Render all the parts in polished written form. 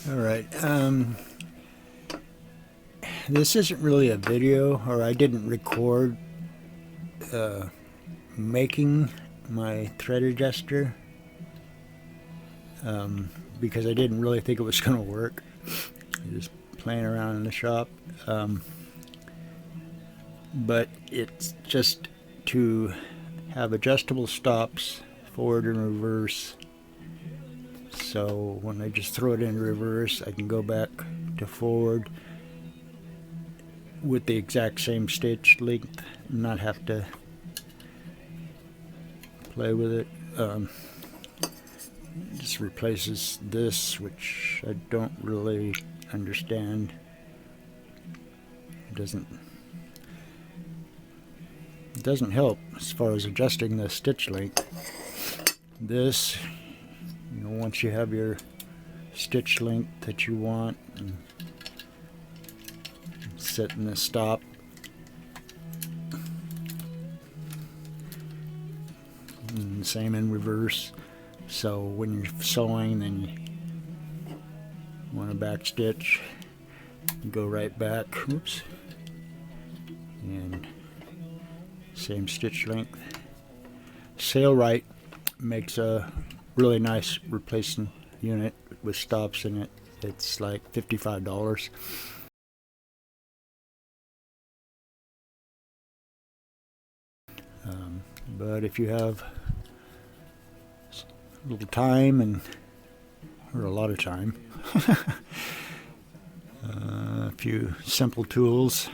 Alright, this isn't really a video, or I didn't record making my thread adjuster because I didn't really think it was going to work. Just playing around in the shop. But it's just to have adjustable stops, forward and reverse. So when I just throw it in reverse, I can go back to forward with the exact same stitch length and not have to play with it. Just replaces this, which I don't really understand. It doesn't help as far as adjusting the stitch length. This, you know, once you have your stitch length that you want, and setting the stop, and same in reverse. So when you're sewing, then you want to back stitch, go right back, oops, and same stitch length. Sailrite makes a really nice replacement unit with stops in it. It's like $55. But if you have a little time, or a lot of time, a few simple tools.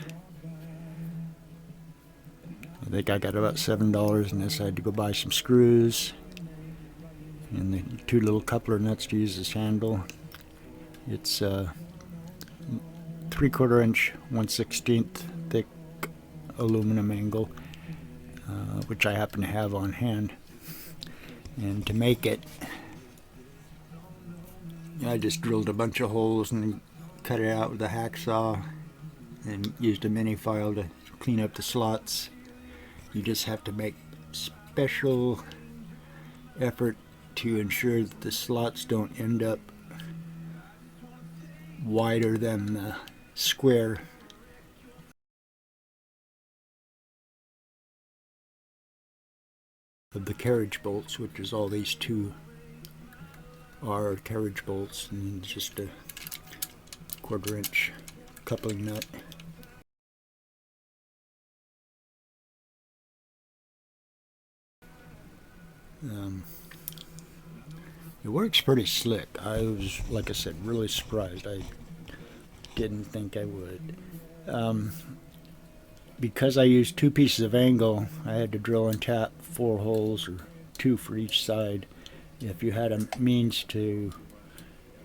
I think I got about $7 in this. I had to go buy some screws and the two little coupler nuts to use this handle. It's 3/4 inch 1/16 thick aluminum angle, which I happen to have on hand. And to make it, I just drilled a bunch of holes and cut it out with a hacksaw and used a mini file to clean up the slots. You just have to make special effort to ensure that the slots don't end up wider than the square of the carriage bolts, which is all these two are carriage bolts, and just a 1/4 inch coupling nut. It works pretty slick. I was, like I said, really surprised. I didn't think I would. Because I used 2 pieces of angle, I had to drill and tap 4 holes, or 2 for each side. If you had a means to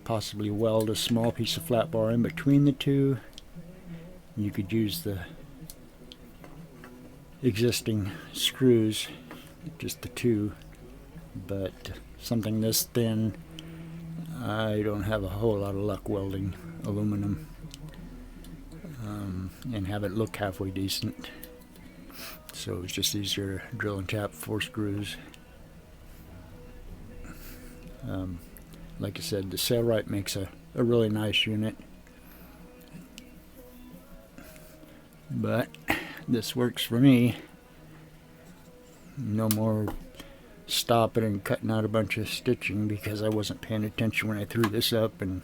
possibly weld a small piece of flat bar in between the two, you could use the existing screws, just the 2. But something this thin, I don't have a whole lot of luck welding aluminum and have it look halfway decent. So it's just easier to drill and tap 4 screws. Like I said, the Sailrite makes a really nice unit. But this works for me. No more stopping and cutting out a bunch of stitching because I wasn't paying attention when I threw this up, and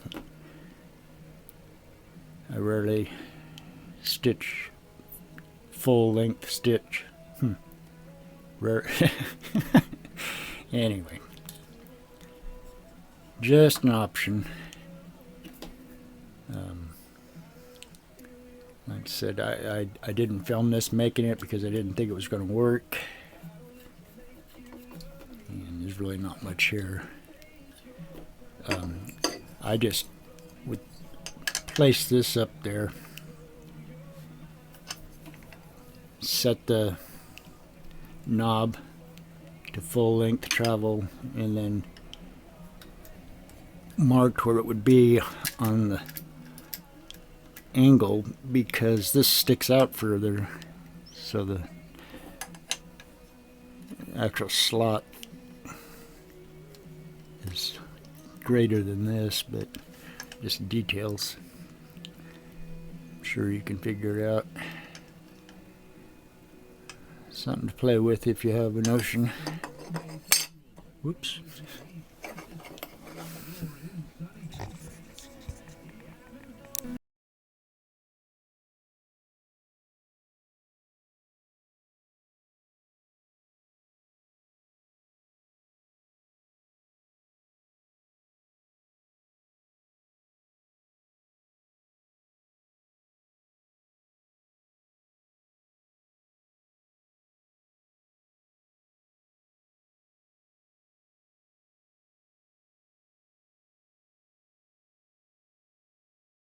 I rarely stitch full length stitch. Rare. Anyway, just an option. Like I said, I didn't film this making it because I didn't think it was going to work. And there's really not much here. I just would place this up there, set the knob to full length travel, and then marked where it would be on the angle, because this sticks out further, so the actual slot is greater than this, but just details. I'm sure you can figure it out. Something to play with if you have a notion. Whoops.